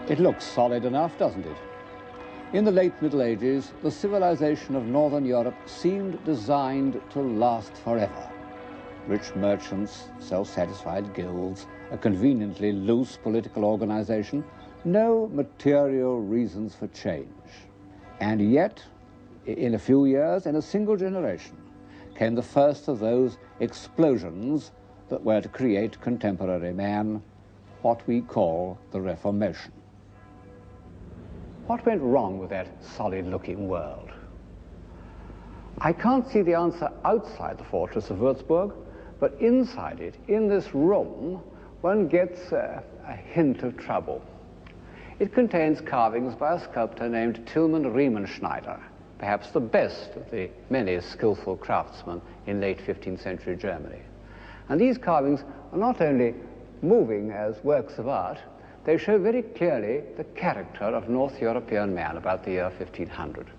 It looks solid enough, doesn't it? In the late Middle Ages, the civilization of Northern Europe seemed designed to last forever. Rich merchants, self-satisfied guilds, a conveniently loose political organization, no material reasons for change. And yet, in a few years, in a single generation, came the first of those explosions that were to create contemporary man, what we call the Reformation. What went wrong with that solid-looking world? I can't see the answer outside the fortress of Würzburg, but inside it, in this room, one gets a hint of trouble. It contains carvings by a sculptor named Tilman Riemenschneider, perhaps the best of the many skillful craftsmen in late 15th century Germany. And these carvings are not only moving as works of art, they show very clearly the character of North European man about the year 1500.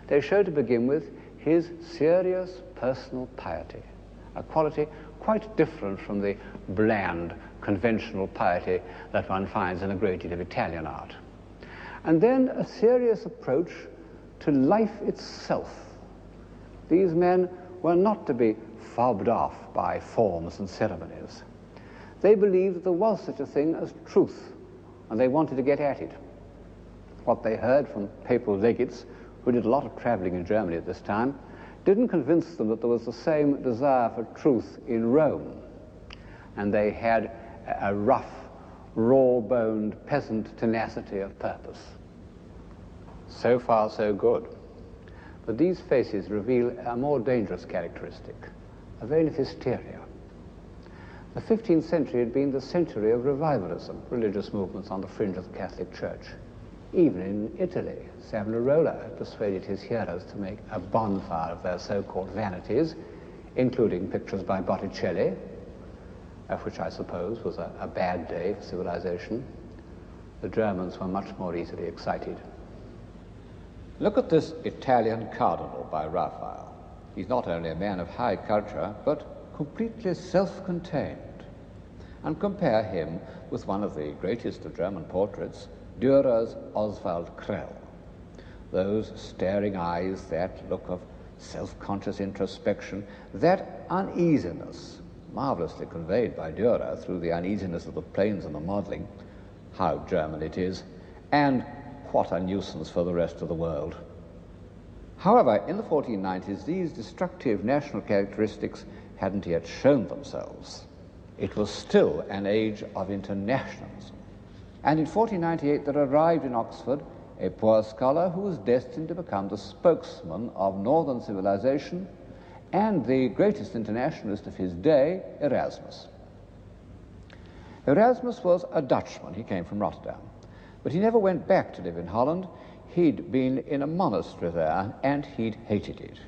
They show, to begin with, his serious personal piety, a quality quite different from the bland, conventional piety that one finds in a great deal of Italian art. And then a serious approach to life itself. These men were not to be fobbed off by forms and ceremonies. They believed that there was such a thing as truth, and they wanted to get at it. What they heard from papal legates, who did a lot of traveling in Germany at this time, didn't convince them that there was the same desire for truth in Rome. And they had a rough, raw-boned peasant tenacity of purpose. So far, so good. But these faces reveal a more dangerous characteristic, a vein of hysteria. The 15th century had been the century of revivalism, religious movements on the fringe of the Catholic Church. Even in Italy, Savonarola had persuaded his hearers to make a bonfire of their so-called vanities, including pictures by Botticelli, which I suppose was a bad day for civilization. The Germans were much more easily excited. Look at this Italian cardinal by Raphael. He's not only a man of high culture, but completely self-contained. And compare him with one of the greatest of German portraits, Dürer's Oswald Krell. Those staring eyes, that look of self-conscious introspection, that uneasiness, marvelously conveyed by Dürer through the uneasiness of the planes and the modeling. How German it is, and what a nuisance for the rest of the world. However, in the 1490s, these destructive national characteristics hadn't yet shown themselves. It was still an age of internationalism. And in 1498 there arrived in Oxford a poor scholar who was destined to become the spokesman of northern civilization and the greatest internationalist of his day, Erasmus. Erasmus was a Dutchman. He came from Rotterdam. But he never went back to live in Holland. He'd been in a monastery there, and he'd hated it.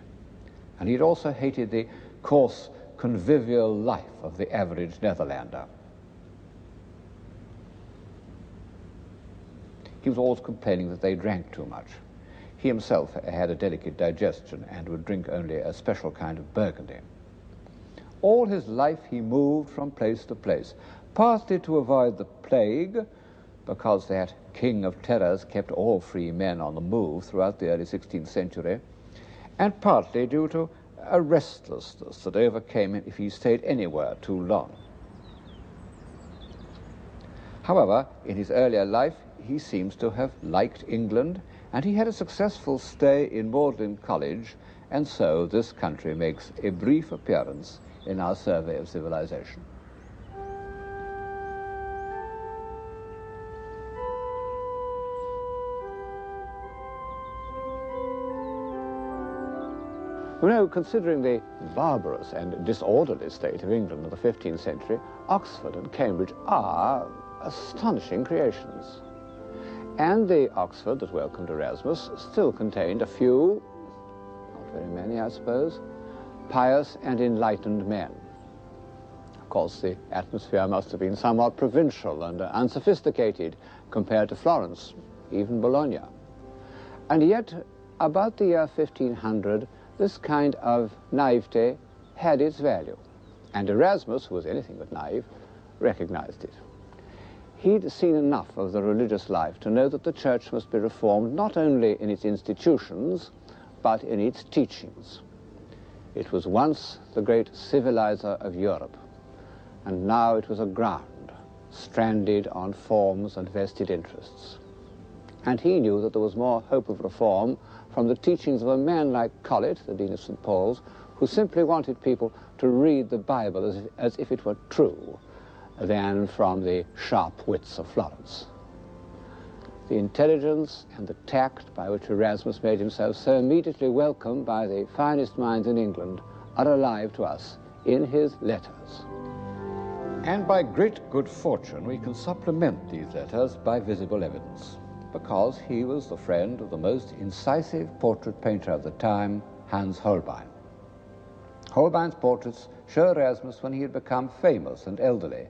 And he'd also hated the coarse, convivial life of the average Netherlander. He was always complaining that they drank too much. He himself had a delicate digestion and would drink only a special kind of Burgundy. All his life he moved from place to place, partly to avoid the plague, because that king of terrors kept all free men on the move throughout the early 16th century, and partly due to a restlessness that overcame him if he stayed anywhere too long. However, in his earlier life, he seems to have liked England, and he had a successful stay in Magdalen College, and so this country makes a brief appearance in our survey of civilization. You know, considering the barbarous and disorderly state of England of the 15th century, Oxford and Cambridge are astonishing creations. And the Oxford that welcomed Erasmus still contained a few, not very many I suppose, pious and enlightened men. Of course, the atmosphere must have been somewhat provincial and unsophisticated compared to Florence, even Bologna. And yet, about the year 1500, this kind of naivete had its value, and Erasmus, who was anything but naive, recognized it. He'd seen enough of the religious life to know that the church must be reformed not only in its institutions, but in its teachings. It was once the great civilizer of Europe, and now it was aground, stranded on forms and vested interests. And he knew that there was more hope of reform from the teachings of a man like Colet, the Dean of St. Paul's, who simply wanted people to read the Bible as if it were true, than from the sharp wits of Florence. The intelligence and the tact by which Erasmus made himself so immediately welcome by the finest minds in England are alive to us in his letters. And by great good fortune we can supplement these letters by visible evidence, because he was the friend of the most incisive portrait painter of the time, Hans Holbein. Holbein's portraits show Erasmus when he had become famous and elderly,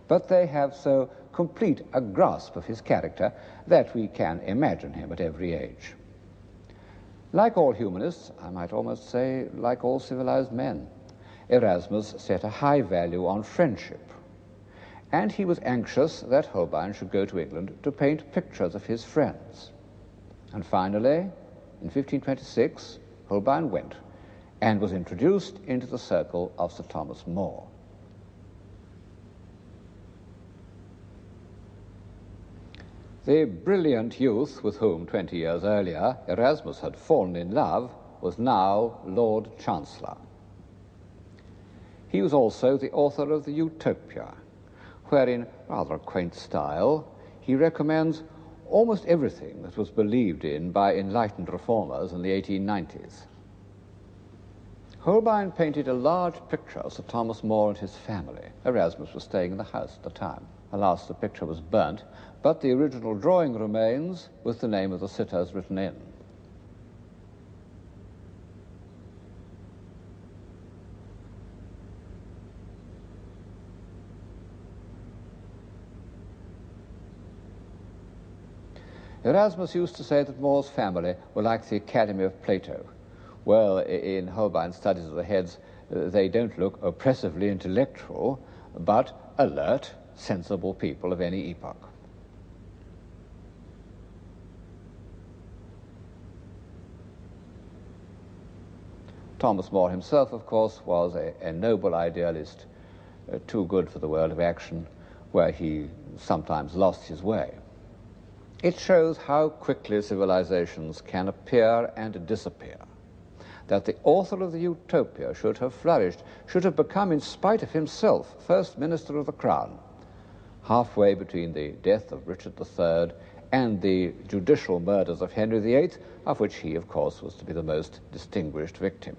but they have so complete a grasp of his character that we can imagine him at every age. Like all humanists, I might almost say like all civilized men, Erasmus set a high value on friendship, and he was anxious that Holbein should go to England to paint pictures of his friends. And finally, in 1526, Holbein went and was introduced into the circle of Sir Thomas More. The brilliant youth with whom 20 years earlier Erasmus had fallen in love was now Lord Chancellor. He was also the author of the Utopia, where in rather a quaint style he recommends almost everything that was believed in by enlightened reformers in the 1890s. Holbein painted a large picture of Sir Thomas More and his family. Erasmus was staying in the house at the time. Alas, the picture was burnt, but the original drawing remains with the name of the sitters written in. Erasmus used to say that More's family were like the Academy of Plato. Well, in Holbein's studies of the heads, they don't look oppressively intellectual, but alert, sensible people of any epoch. Thomas More himself, of course, was a noble idealist, too good for the world of action, where he sometimes lost his way. It shows how quickly civilizations can appear and disappear, that the author of the Utopia should have flourished, should have become, in spite of himself, First Minister of the Crown, halfway between the death of Richard III and the judicial murders of Henry VIII, of which he, of course, was to be the most distinguished victim.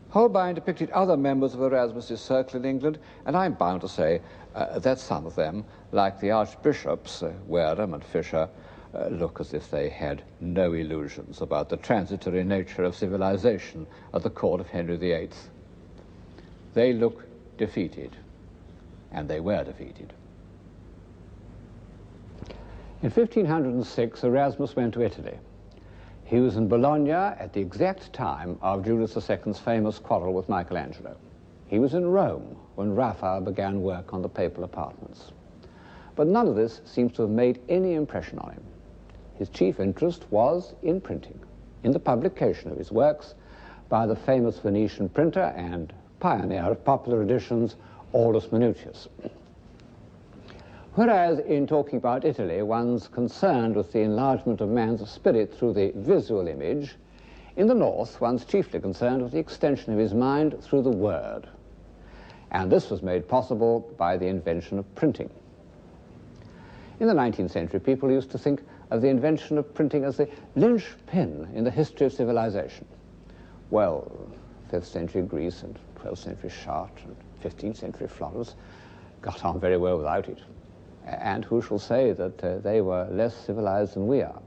Holbein depicted other members of Erasmus's circle in England, and I'm bound to say that some of them, like the archbishops, Wareham and Fisher, look as if they had no illusions about the transitory nature of civilization at the court of Henry VIII. They look defeated, and they were defeated. In 1506, Erasmus went to Italy. He was in Bologna at the exact time of Julius II's famous quarrel with Michelangelo. He was in Rome when Raphael began work on the papal apartments. But none of this seems to have made any impression on him. His chief interest was in printing, in the publication of his works by the famous Venetian printer and pioneer of popular editions, Aldus Manutius. Whereas in talking about Italy, one's concerned with the enlargement of man's spirit through the visual image, in the north, one's chiefly concerned with the extension of his mind through the word. And this was made possible by the invention of printing. In the 19th century, people used to think of the invention of printing as the linchpin in the history of civilization. Well, 5th century Greece and 12th century Chartres and 15th century Florence got on very well without it. And who shall say that they were less civilized than we are?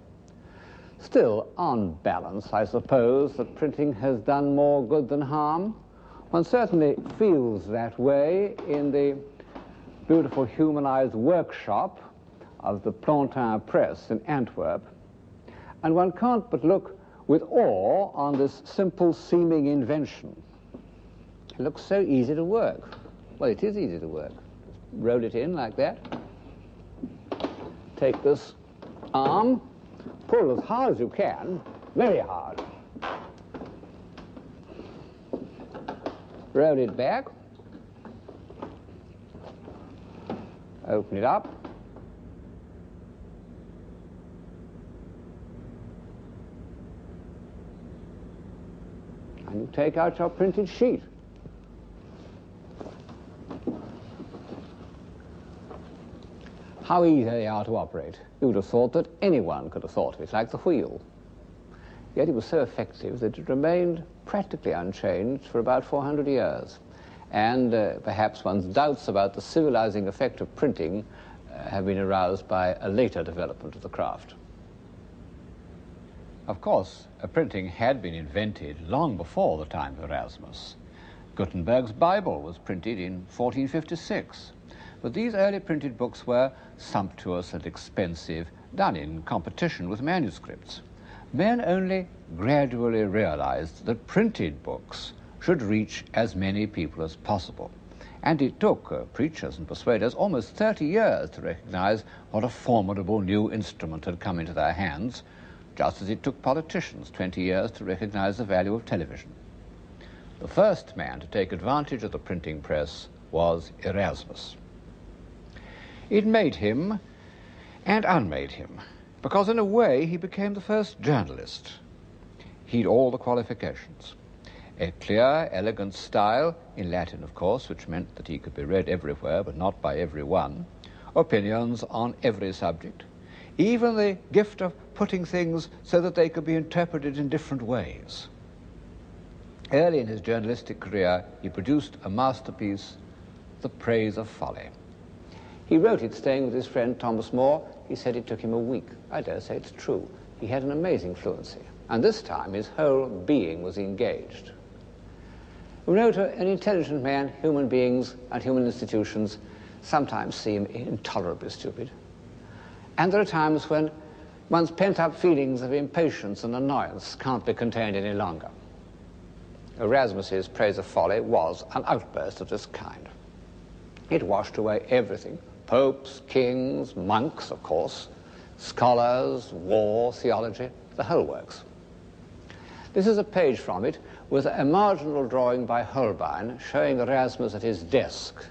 Still, on balance, I suppose that printing has done more good than harm. One certainly feels that way in the beautiful humanized workshop of the Plantin Press in Antwerp, and one can't but look with awe on this simple seeming invention. It looks so easy to work. Well, it is easy to work. Just roll it in like that. take this arm, pull as hard as you can, very hard. Roll it back, open it up, and you take out your printed sheet. How easy they are to operate. You would have thought that anyone could have thought of it, like the wheel. Yet it was so effective that it remained practically unchanged for about 400 years. And perhaps one's doubts about the civilizing effect of printing have been aroused by a later development of the craft. Of course, printing had been invented long before the time of Erasmus. Gutenberg's Bible was printed in 1456. But these early printed books were sumptuous and expensive, done in competition with manuscripts. Men only gradually realized that printed books should reach as many people as possible. And it took preachers and persuaders almost 30 years to recognize what a formidable new instrument had come into their hands, just as it took politicians 20 years to recognize the value of television. The first man to take advantage of the printing press was Erasmus. It made him and unmade him, because in a way he became the first journalist. He'd all the qualifications. A clear, elegant style, in Latin of course, which meant that he could be read everywhere but not by everyone, opinions on every subject, even the gift of putting things so that they could be interpreted in different ways. Early in his journalistic career, he produced a masterpiece, The Praise of Folly. He wrote it staying with his friend Thomas More. He said it took him a week. I dare say it's true. He had an amazing fluency. And this time his whole being was engaged. We know to an intelligent man, human beings and human institutions sometimes seem intolerably stupid. And there are times when one's pent-up feelings of impatience and annoyance can't be contained any longer. Erasmus's Praise of Folly was an outburst of this kind. It washed away everything. Popes, kings, monks, of course, scholars, war, theology, the whole works. This is a page from it with a marginal drawing by Holbein showing Erasmus at his desk.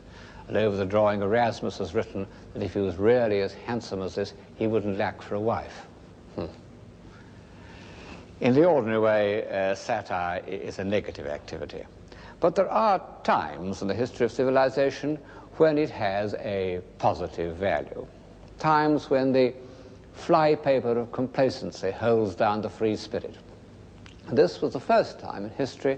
And over the drawing, Erasmus has written that if he was really as handsome as this, he wouldn't lack for a wife. In the ordinary way, satire is a negative activity. But there are times in the history of civilization when it has a positive value. Times when the flypaper of complacency holds down the free spirit. This was the first time in history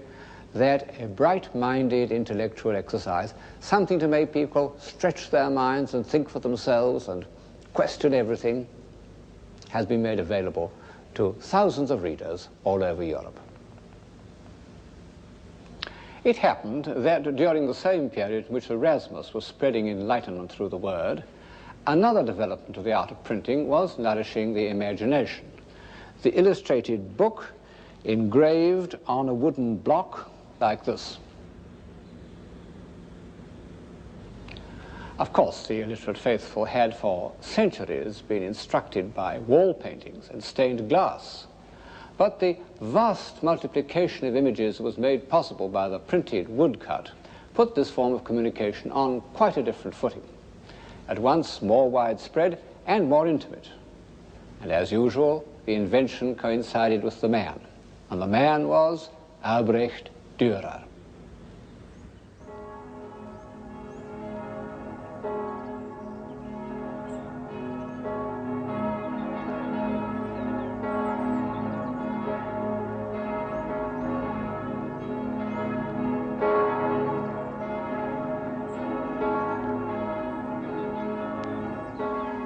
that a bright-minded intellectual exercise, something to make people stretch their minds and think for themselves and question everything, has been made available to thousands of readers all over Europe. It happened that during the same period in which Erasmus was spreading enlightenment through the word, another development of the art of printing was nourishing the imagination. The illustrated book engraved on a wooden block like this. Of course, the illiterate faithful had for centuries been instructed by wall paintings and stained glass. But the vast multiplication of images that was made possible by the printed woodcut put this form of communication on quite a different footing, at once more widespread and more intimate. And as usual, the invention coincided with the man, and the man was Albrecht Dürer.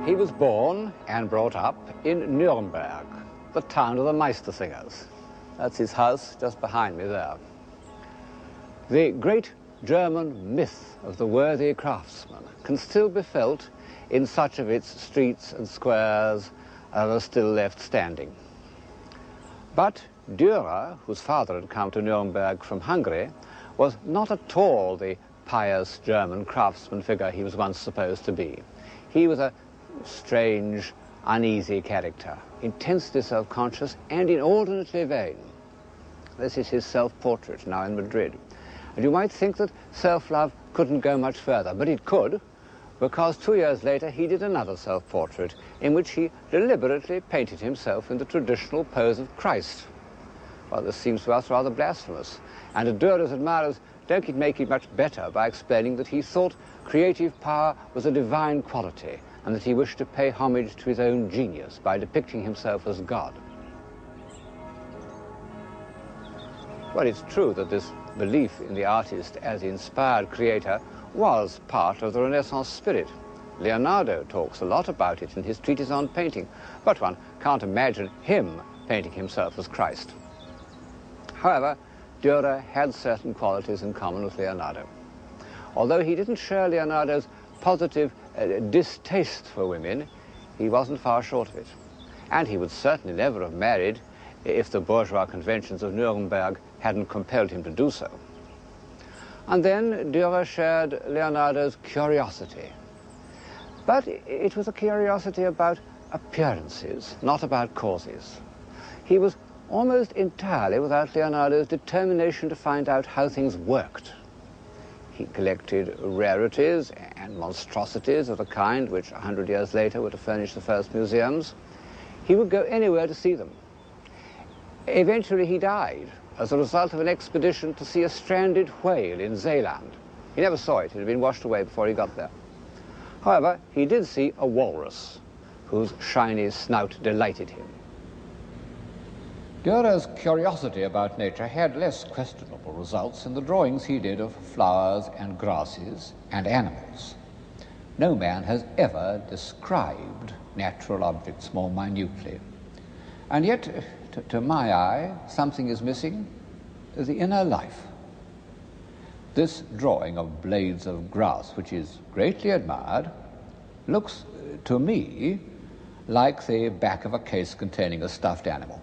He was born and brought up in Nuremberg, the town of the Meistersingers. That's his house just behind me there. The great German myth of the worthy craftsman can still be felt in such of its streets and squares as are still left standing. But Dürer, whose father had come to Nuremberg from Hungary, was not at all the pious German craftsman figure he was once supposed to be. He was a strange, uneasy character, intensely self-conscious and inordinately vain. This is his self-portrait now in Madrid. And you might think that self-love couldn't go much further, but it could, because 2 years later he did another self-portrait in which he deliberately painted himself in the traditional pose of Christ. Well, this seems to us rather blasphemous, and Dürer's admirers don't make it much better by explaining that he thought creative power was a divine quality and that he wished to pay homage to his own genius by depicting himself as God. Well, it's true that this belief in the artist as the inspired creator was part of the Renaissance spirit. Leonardo talks a lot about it in his treatise on painting, but one can't imagine him painting himself as Christ. However, Dürer had certain qualities in common with Leonardo. Although he didn't share Leonardo's positive distaste for women, he wasn't far short of it. And he would certainly never have married if the bourgeois conventions of Nuremberg hadn't compelled him to do so. And then Dürer shared Leonardo's curiosity. But it was a curiosity about appearances, not about causes. He was almost entirely without Leonardo's determination to find out how things worked. He collected rarities and monstrosities of the kind which 100 years later were to furnish the first museums. He would go anywhere to see them. Eventually he died as a result of an expedition to see a stranded whale in Zeeland. He never saw it. It had been washed away before he got there. However, he did see a walrus whose shiny snout delighted him. Dürer's curiosity about nature had less questionable results in the drawings he did of flowers and grasses and animals. No man has ever described natural objects more minutely. And yet, to my eye, something is missing: the inner life. This drawing of blades of grass, which is greatly admired, looks to me like the back of a case containing a stuffed animal.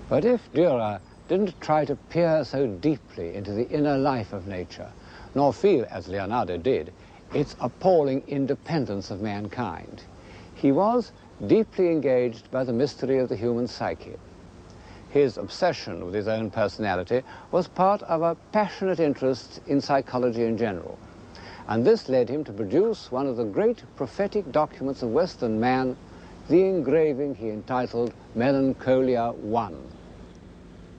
But if Dürer didn't try to peer so deeply into the inner life of nature, nor feel, as Leonardo did, its appalling independence of mankind, he was deeply engaged by the mystery of the human psyche. His obsession with his own personality was part of a passionate interest in psychology in general, and this led him to produce one of the great prophetic documents of Western man, the engraving he entitled Melancholia I.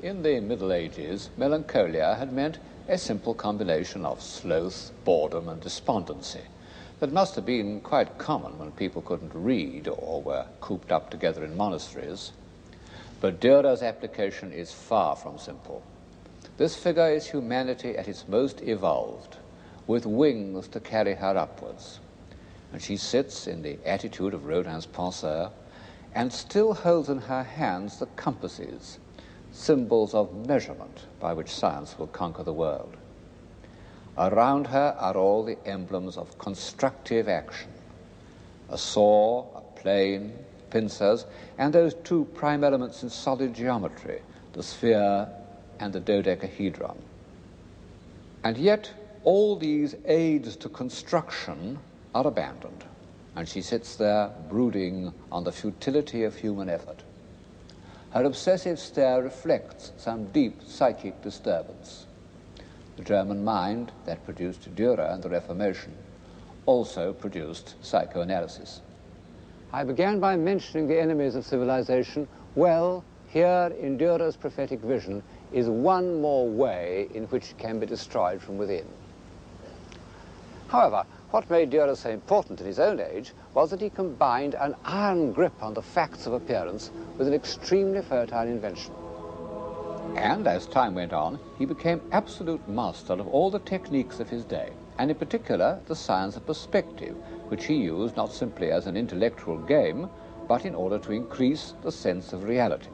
In the Middle Ages, melancholia had meant a simple combination of sloth, boredom, and despondency that must have been quite common when people couldn't read or were cooped up together in monasteries. But Dürer's application is far from simple. This figure is humanity at its most evolved, with wings to carry her upwards. And she sits in the attitude of Rodin's penseur and still holds in her hands the compasses, symbols of measurement by which science will conquer the world. Around her are all the emblems of constructive action: a saw, a plane, pincers, and those two prime elements in solid geometry, the sphere and the dodecahedron. And yet all these aids to construction are abandoned, and she sits there brooding on the futility of human effort. Her obsessive stare reflects some deep psychic disturbance. The German mind that produced Dürer and the Reformation also produced psychoanalysis. I began by mentioning the enemies of civilization. Well, here in Dürer's prophetic vision is one more way in which it can be destroyed from within. However, what made Dürer so important in his own age was that he combined an iron grip on the facts of appearance with an extremely fertile invention. And as time went on, he became absolute master of all the techniques of his day, and in particular the science of perspective, which he used not simply as an intellectual game, but in order to increase the sense of reality.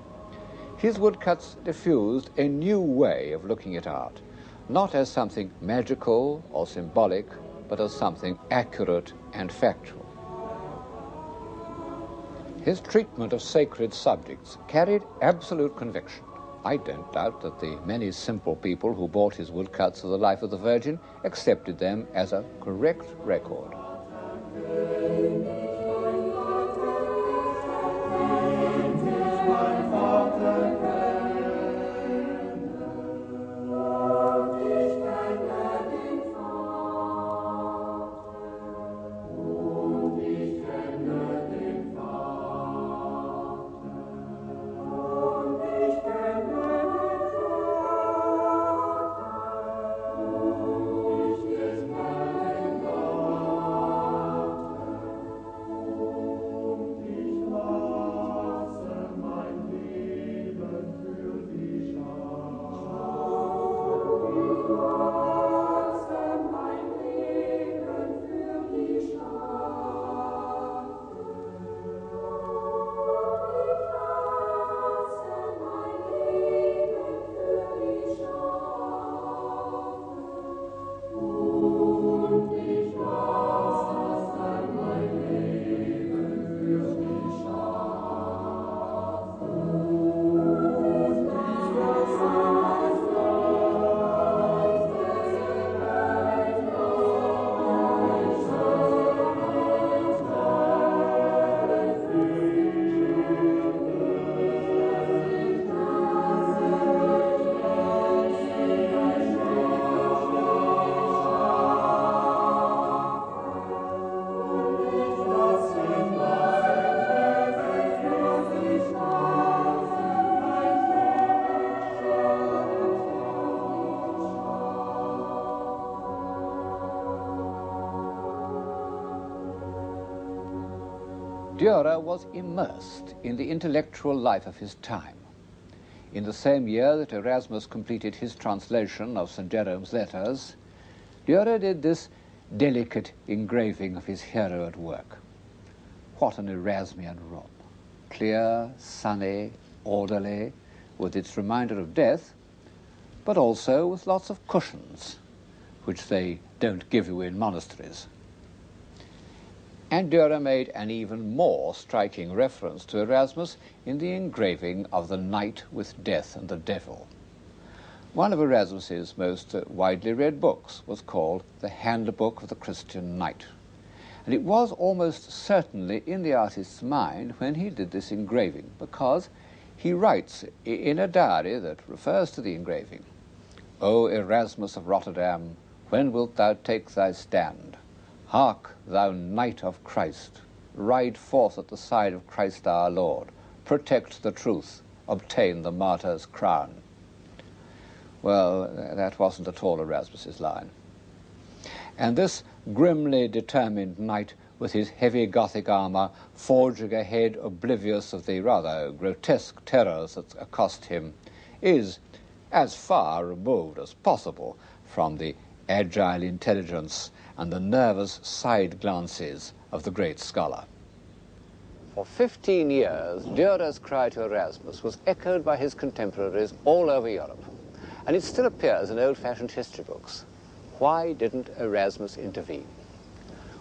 His woodcuts diffused a new way of looking at art, not as something magical or symbolic, but as something accurate and factual. His treatment of sacred subjects carried absolute conviction. I don't doubt that the many simple people who bought his woodcuts of the life of the Virgin accepted them as a correct record. Dürer was immersed in the intellectual life of his time. In the same year that Erasmus completed his translation of St. Jerome's letters, Dürer did this delicate engraving of his hero at work. What an Erasmian room! Clear, sunny, orderly, with its reminder of death, but also with lots of cushions, which they don't give you in monasteries. And Dürer made an even more striking reference to Erasmus in the engraving of the Knight with Death and the Devil. One of Erasmus's most widely read books was called The Handbook of the Christian Knight, and it was almost certainly in the artist's mind when he did this engraving, because he writes in a diary that refers to the engraving, "O Erasmus of Rotterdam, when wilt thou take thy stand? Hark, thou Knight of Christ, ride forth at the side of Christ our Lord, protect the truth, obtain the martyr's crown." Well, that wasn't at all Erasmus's line. And this grimly determined knight with his heavy Gothic armour forging ahead oblivious of the rather grotesque terrors that accost him is as far removed as possible from the agile intelligence and the nervous side glances of the great scholar. For 15 years, Dürer's cry to Erasmus was echoed by his contemporaries all over Europe, and it still appears in old-fashioned history books. Why didn't Erasmus intervene?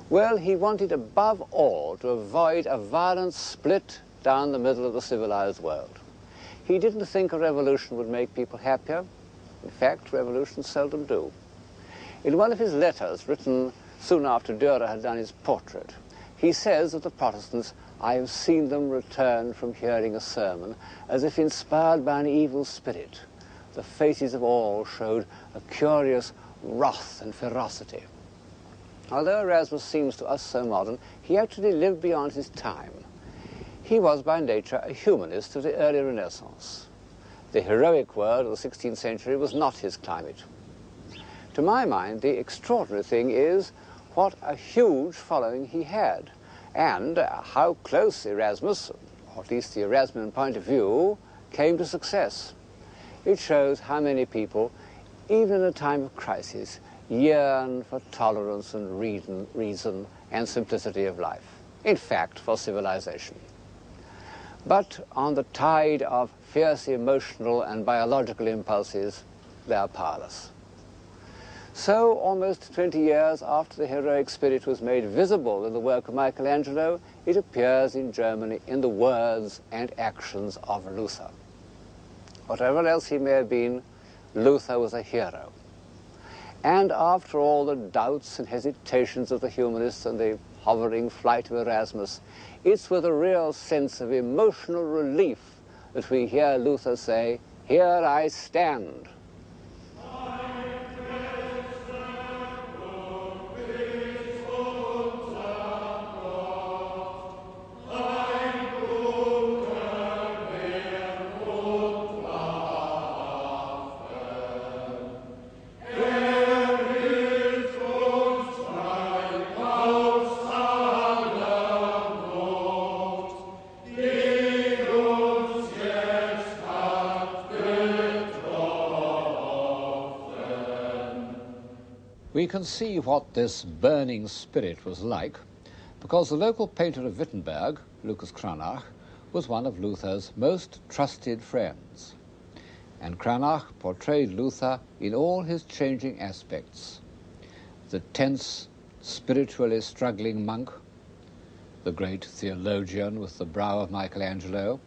Well, he wanted above all to avoid a violent split down the middle of the civilized world. He didn't think a revolution would make people happier. In fact, revolutions seldom do. In one of his letters, written soon after Dürer had done his portrait, he says of the Protestants, "I have seen them return from hearing a sermon as if inspired by an evil spirit. The faces of all showed a curious wrath and ferocity." Although Erasmus seems to us so modern, he actually lived beyond his time. He was by nature a humanist of the early Renaissance. The heroic world of the 16th century was not his climate. To my mind, the extraordinary thing is what a huge following he had, and how close Erasmus, or at least the Erasmian point of view, came to success. It shows how many people, even in a time of crisis, yearn for tolerance and reason and simplicity of life. In fact, for civilization. But on the tide of fierce emotional and biological impulses, they are powerless. So, almost 20 years after the heroic spirit was made visible in the work of Michelangelo, it appears in Germany in the words and actions of Luther. whatever else he may have been, Luther was a hero. And after all the doubts and hesitations of the humanists and the hovering flight of Erasmus, it's with a real sense of emotional relief that we hear Luther say, "Here I stand." We can see what this burning spirit was like because the local painter of Wittenberg, Lucas Cranach, was one of Luther's most trusted friends. And Cranach portrayed Luther in all his changing aspects. The tense, spiritually struggling monk, the great theologian with the brow of Michelangelo,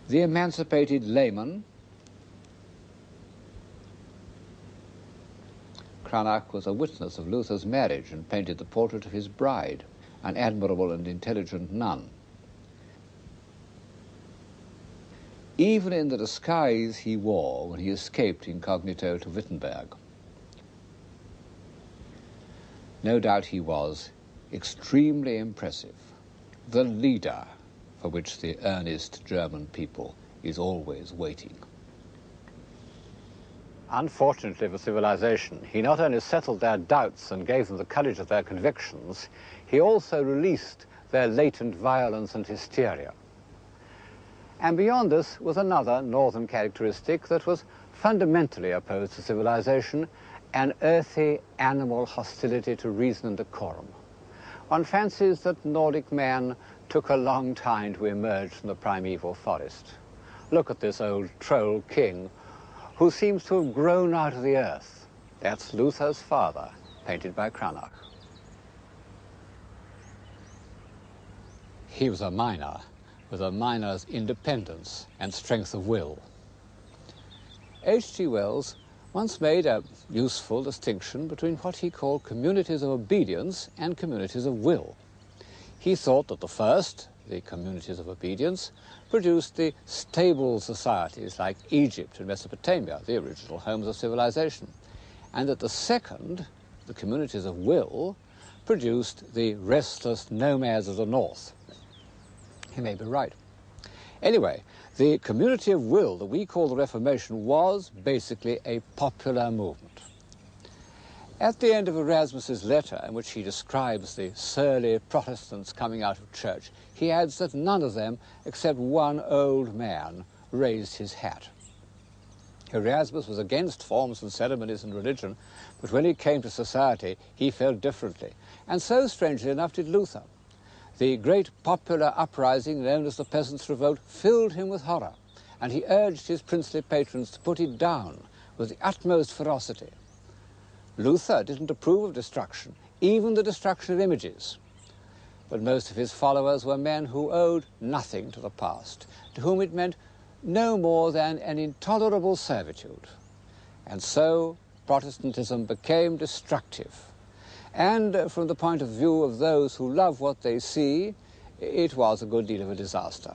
the emancipated layman. Cranach was a witness of Luther's marriage and painted the portrait of his bride, an admirable and intelligent nun. Even in the disguise he wore when he escaped incognito to Wittenberg. No doubt he was extremely impressive, the leader for which the earnest German people is always waiting. Unfortunately for civilization, he not only settled their doubts and gave them the courage of their convictions, he also released their latent violence and hysteria. And beyond this was another northern characteristic that was fundamentally opposed to civilization, an earthy animal hostility to reason and decorum. One fancies that Nordic man took a long time to emerge from the primeval forest. Look at this old troll king who seems to have grown out of the earth. That's Luther's father, painted by Cranach. He was a miner, with a miner's independence and strength of will. H.G. Wells once made a useful distinction between what he called communities of obedience and communities of will. He thought that the first, the communities of obedience, produced the stable societies like Egypt and Mesopotamia, the original homes of civilization, and that the second, the communities of will, produced the restless nomads of the north. He may be right. Anyway, the community of will that we call the Reformation was basically a popular movement. At the end of Erasmus's letter, in which he describes the surly Protestants coming out of church, he adds that none of them, except one old man, raised his hat. Erasmus was against forms and ceremonies in religion, but when he came to society, he felt differently. And so, strangely enough, did Luther. The great popular uprising known as the Peasants' Revolt filled him with horror, and he urged his princely patrons to put it down with the utmost ferocity. Luther didn't approve of destruction, even the destruction of images. But most of his followers were men who owed nothing to the past, to whom it meant no more than an intolerable servitude. And so Protestantism became destructive. And from the point of view of those who love what they see, it was a good deal of a disaster.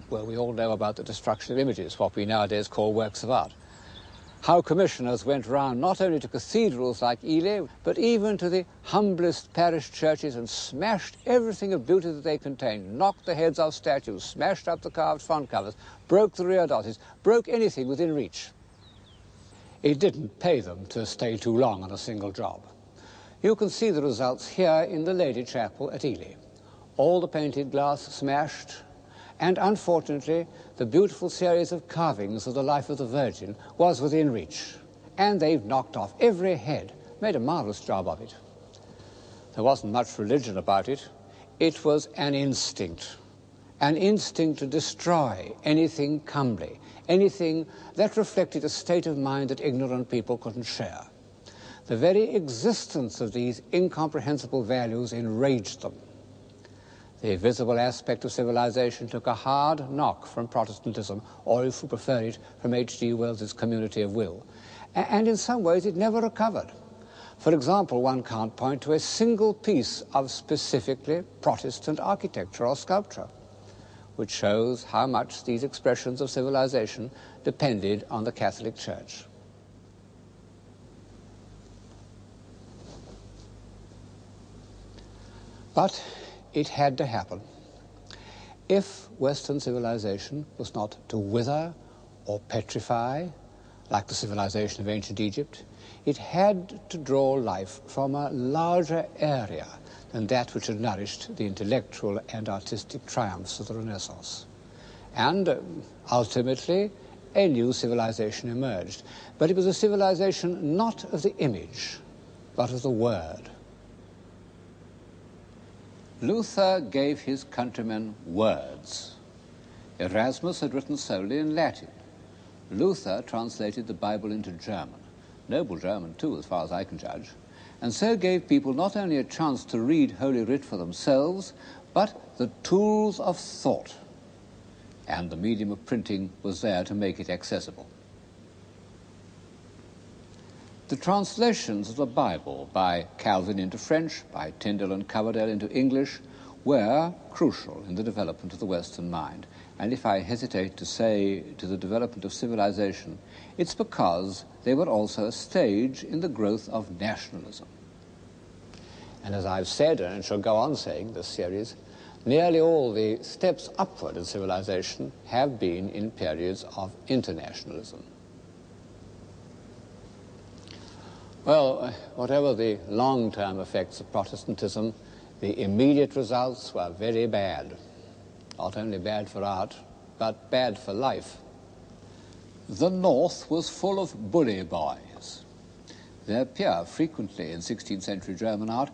Well, we all know about the destruction of images, what we nowadays call works of art. How commissioners went round not only to cathedrals like Ely, but even to the humblest parish churches and smashed everything of beauty that they contained, knocked the heads off statues, smashed up the carved front covers, broke the rear dotties, broke anything within reach. It didn't pay them to stay too long on a single job. You can see the results here in the Lady Chapel at Ely. All the painted glass smashed, and unfortunately, the beautiful series of carvings of the life of the Virgin was within reach. And they've knocked off every head, made a marvelous job of it. There wasn't much religion about it. It was an instinct to destroy anything comely, anything that reflected a state of mind that ignorant people couldn't share. The very existence of these incomprehensible values enraged them. The visible aspect of civilization took a hard knock from Protestantism, or if you prefer it, from H.G. Wells's Community of Will. And in some ways it never recovered. For example, one can't point to a single piece of specifically Protestant architecture or sculpture, which shows how much these expressions of civilization depended on the Catholic Church. But it had to happen. If Western civilization was not to wither or petrify, like the civilization of ancient Egypt, it had to draw life from a larger area than that which had nourished the intellectual and artistic triumphs of the Renaissance. And ultimately, a new civilization emerged. But it was a civilization not of the image, but of the word. Luther gave his countrymen words. Erasmus had written solely in Latin. Luther translated the Bible into German, noble German too, as far as I can judge, and so gave people not only a chance to read Holy Writ for themselves, but the tools of thought. And the medium of printing was there to make it accessible. The translations of the Bible by Calvin into French, by Tyndale and Coverdale into English, were crucial in the development of the Western mind. And if I hesitate to say to the development of civilization, it's because they were also a stage in the growth of nationalism. And as I've said, and shall go on saying this series, nearly all the steps upward in civilization have been in periods of internationalism. Well, whatever the long-term effects of Protestantism, the immediate results were very bad. Not only bad for art, but bad for life. The North was full of bully boys. They appear frequently in 16th century German art,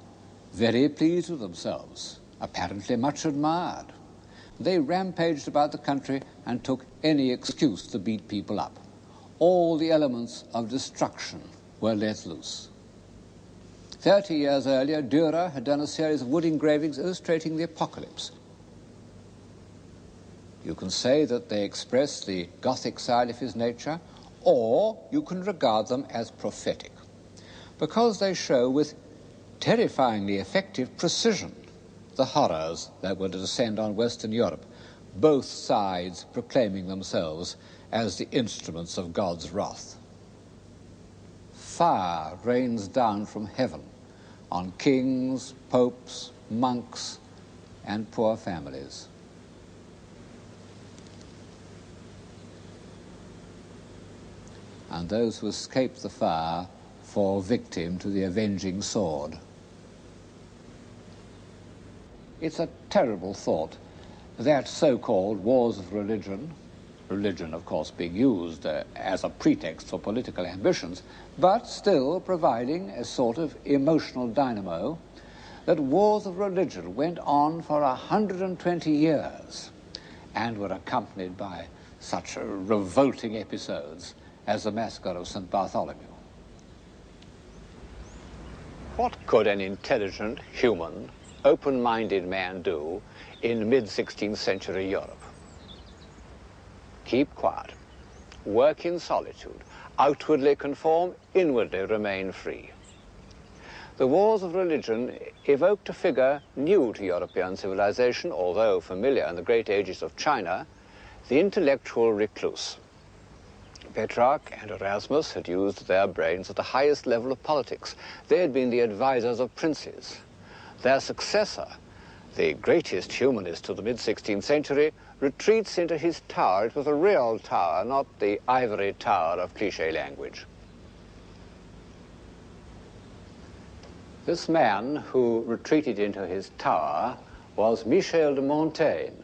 very pleased with themselves, apparently much admired. They rampaged about the country and took any excuse to beat people up. All the elements of destruction were let loose. 30 years earlier, Dürer had done a series of wood engravings illustrating the apocalypse. You can say that they express the Gothic side of his nature, or you can regard them as prophetic, because they show with terrifyingly effective precision the horrors that were to descend on Western Europe, both sides proclaiming themselves as the instruments of God's wrath. Fire rains down from heaven on kings, popes, monks, and poor families. And those who escape the fire fall victim to the avenging sword. It's a terrible thought that so-called wars of religion, of course being used as a pretext for political ambitions, but still providing a sort of emotional dynamo, that wars of religion went on for 120 years and were accompanied by such revolting episodes as the massacre of St. Bartholomew. What could an intelligent, human, open-minded man do in mid-16th century Europe? Keep quiet, work in solitude, outwardly conform, inwardly remain free. The wars of religion evoked a figure new to European civilization, although familiar in the great ages of China, the intellectual recluse. Petrarch and Erasmus had used their brains at the highest level of politics. They had been the advisors of princes. Their successor, the greatest humanist of the mid-16th century, retreats into his tower. It was a real tower, not the ivory tower of cliché language. This man who retreated into his tower was Michel de Montaigne.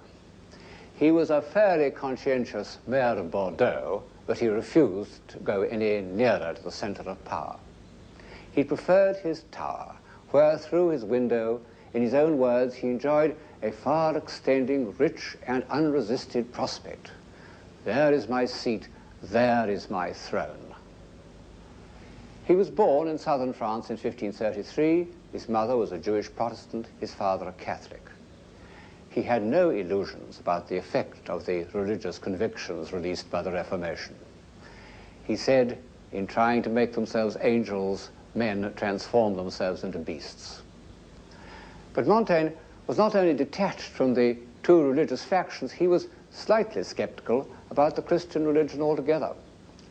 He was a fairly conscientious mayor of Bordeaux, but he refused to go any nearer to the center of power. He preferred his tower, where through his window, in his own words, he enjoyed a far-extending, rich and unresisted prospect. There is my seat, there is my throne. He was born in southern France in 1533. His mother was a Jewish Protestant, his father a Catholic. He had no illusions about the effect of the religious convictions released by the Reformation. He said, in trying to make themselves angels, men transform themselves into beasts. But Montaigne was not only detached from the two religious factions, he was slightly skeptical about the Christian religion altogether.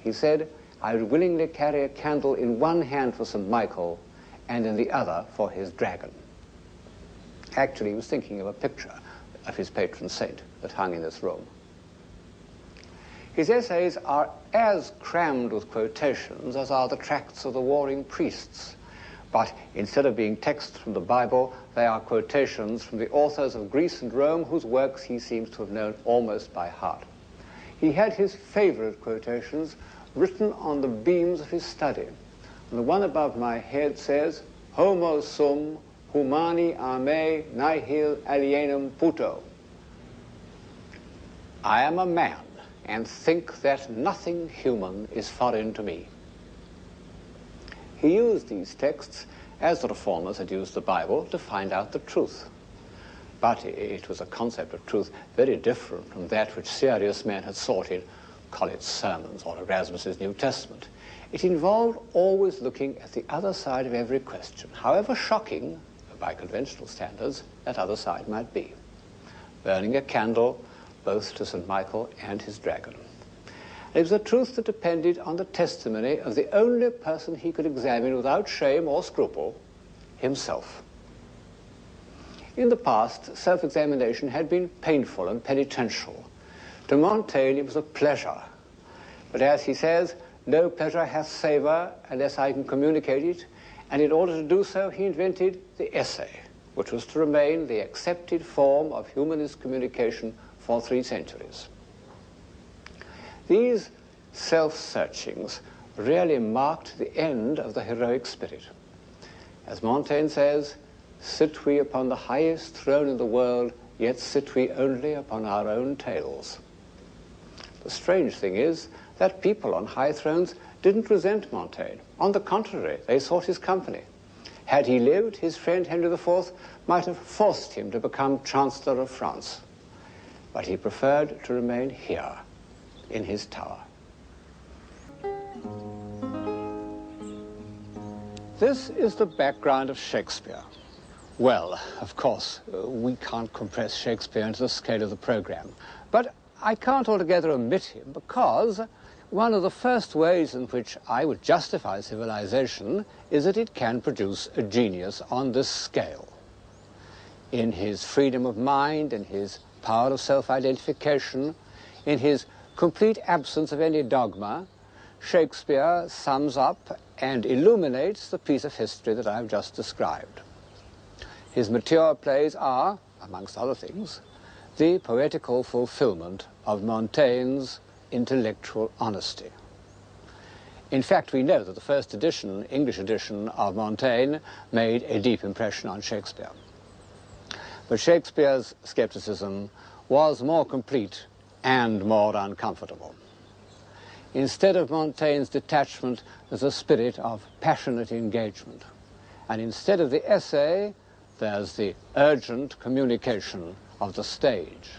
He said, I would willingly carry a candle in one hand for St. Michael and in the other for his dragon. Actually, he was thinking of a picture of his patron saint that hung in this room. His essays are as crammed with quotations as are the tracts of the warring priests. But instead of being texts from the Bible, they are quotations from the authors of Greece and Rome, whose works he seems to have known almost by heart. He had his favorite quotations written on the beams of his study. And the one above my head says, Homo sum humani a me nihil alienum puto. I am a man, and think that nothing human is foreign to me. He used these texts, as the Reformers had used the Bible, to find out the truth. But it was a concept of truth very different from that which serious men had sought in Collett's sermons or Erasmus's New Testament. It involved always looking at the other side of every question, however shocking, by conventional standards, that other side might be. Burning a candle both to St. Michael and his dragon. It was a truth that depended on the testimony of the only person he could examine without shame or scruple, himself. In the past, self-examination had been painful and penitential. To Montaigne, it was a pleasure. But as he says, no pleasure hath savour unless I can communicate it, and in order to do so, he invented the essay, which was to remain the accepted form of humanist communication for 3 centuries. These self-searchings really marked the end of the heroic spirit. As Montaigne says, sit we upon the highest throne in the world, yet sit we only upon our own tails. The strange thing is that people on high thrones didn't resent Montaigne. On the contrary, they sought his company. Had he lived, his friend Henry IV might have forced him to become Chancellor of France. But he preferred to remain here, in his tower. This is the background of Shakespeare. Well, of course, we can't compress Shakespeare into the scale of the program, but I can't altogether omit him because one of the first ways in which I would justify civilization is that it can produce a genius on this scale. In his freedom of mind, in his power of self-identification, in his complete absence of any dogma, Shakespeare sums up and illuminates the piece of history that I've just described. His mature plays are, amongst other things, the poetical fulfillment of Montaigne's intellectual honesty. In fact, we know that the first edition, English edition of Montaigne made a deep impression on Shakespeare. But Shakespeare's skepticism was more complete and more uncomfortable. Instead of Montaigne's detachment, there's a spirit of passionate engagement. And instead of the essay, there's the urgent communication of the stage.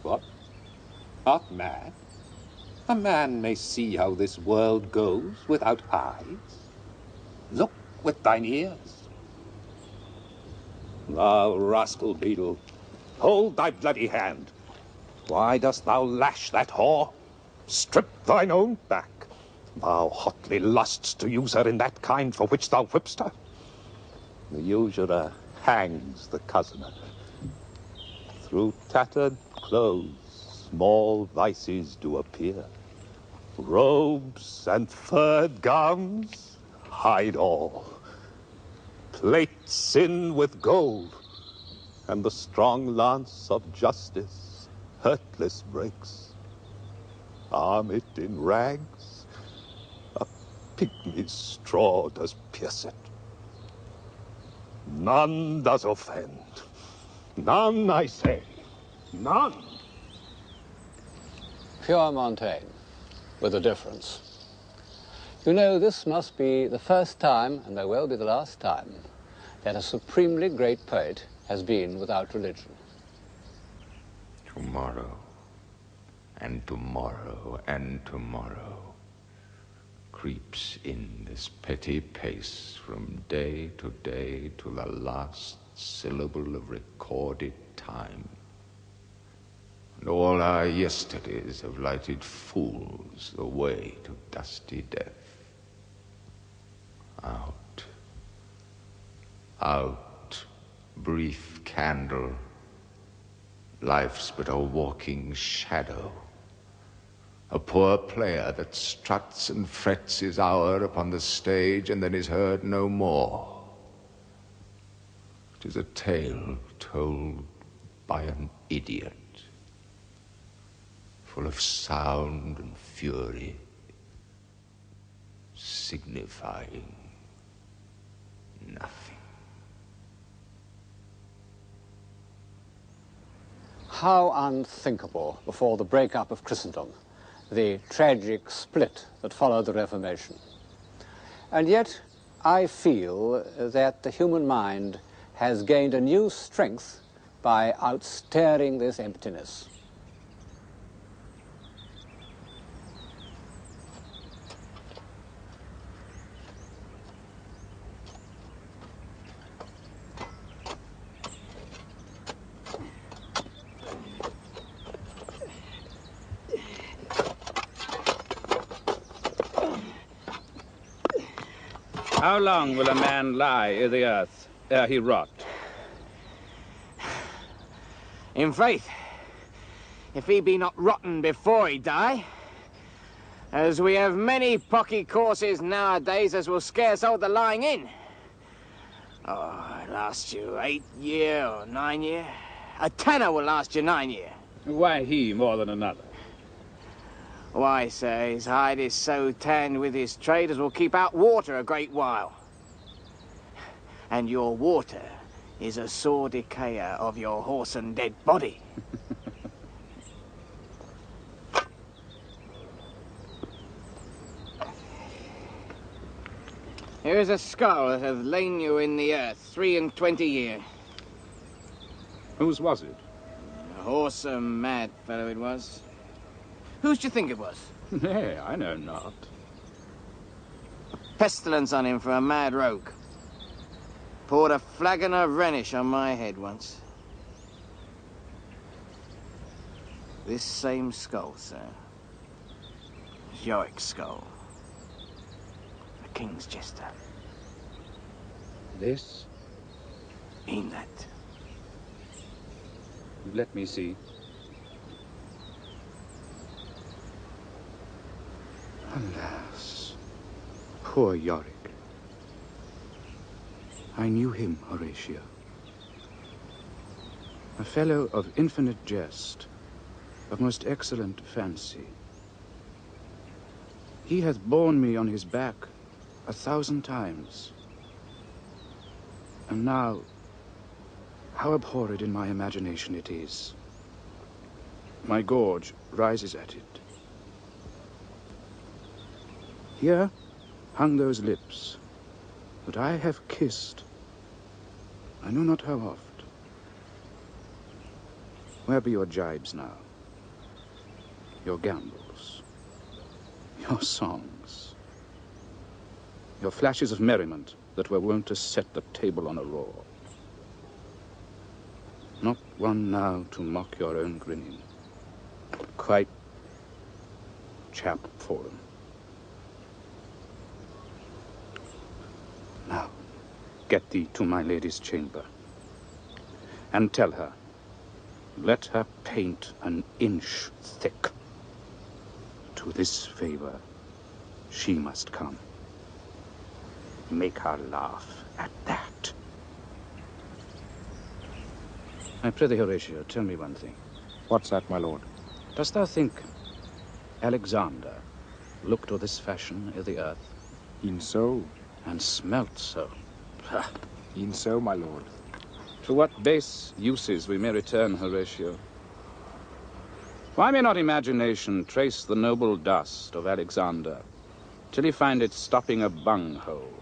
What? Art mad? A man may see how this world goes without eyes. Look with thine ears. Thou rascal beadle, hold thy bloody hand. Why dost thou lash that whore? Strip thine own back. Thou hotly lusts to use her in that kind for which thou whipp'st her. The usurer hangs the cozener. Through tattered clothes, small vices do appear. Robes and furred gowns hide all. Plate sin with gold, and the strong lance of justice hurtless breaks. Arm it in rags, a pygmy's straw does pierce it. None does offend, none, I say, none. pure Montaigne, with a difference. You know, this must be the first time, and there will be the last time, that a supremely great poet has been without religion. Tomorrow, and tomorrow, and tomorrow creeps in this petty pace from day to the last syllable of recorded time. And all our yesterdays have lighted fools the way to dusty death. Out, out, brief candle. Life's but a walking shadow, a poor player that struts and frets his hour upon the stage and then is heard no more. It is a tale told by an idiot, full of sound and fury, signifying nothing. How unthinkable before the breakup of Christendom, the tragic split that followed the Reformation. And yet, I feel that the human mind has gained a new strength by outstaring this emptiness. How long will a man lie i' the earth ere he rot? In faith, if he be not rotten before he die, as we have many pocky courses nowadays as will scarce hold the lying in. Oh, it lasts you 8 year or 9 year. A tanner will last you 9 year. Why he more than another? Why, sir, his hide is so tanned with his trade as will keep out water a great while. And your water is a sore decayer of your horse and dead body. Here is a skull that hath lain you in the earth 23 year. Whose was it? A whoresome mad fellow it was. Whose do you think it was? Nay, I know not. Pestilence on him for a mad rogue. Poured a flagon of Rhenish on my head once. This same skull, sir. Yorick's skull. The king's jester. This? Ain't that? Let me see. Alas, poor Yorick. I knew him, Horatio. A fellow of infinite jest, of most excellent fancy. He hath borne me on his back 1,000 times. And now, how abhorred in my imagination it is. My gorge rises at it. Here hung those lips that I have kissed, I know not how oft. Where be your jibes now? Your gambols? Your songs? Your flashes of merriment that were wont to set the table on a roar? Not one now to mock your own grinning. Quite chap fallen. Now, get thee to my lady's chamber, and tell her, let her paint an inch thick. To this favor, she must come. Make her laugh at that. I prithee, Horatio, tell me one thing. What's that, my lord? Dost thou think Alexander looked o' this fashion i' the earth? E'en so. And smelt so. Ha! E'en so, my lord. To what base uses we may return, Horatio. Why may not imagination trace the noble dust of Alexander till he find it stopping a bunghole?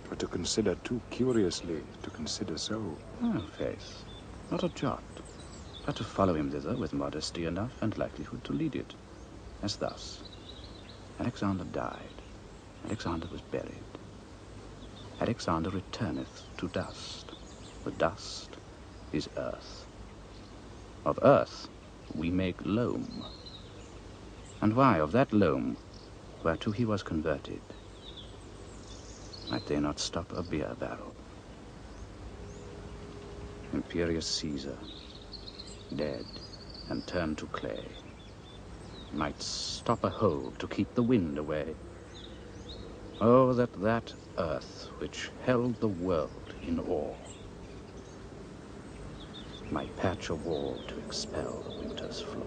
But to consider too curiously, to consider so. Oh, faith, not a jot, but to follow him thither with modesty enough and likelihood to lead it. As thus, Alexander died, Alexander was buried. Alexander returneth to dust. The dust is earth. Of earth we make loam. And why of that loam whereto he was converted might they not stop a beer barrel? Imperious Caesar, dead and turned to clay, might stop a hole to keep the wind away. Oh, that that earth which held the world in awe might patch a wall to expel the winter's flaw.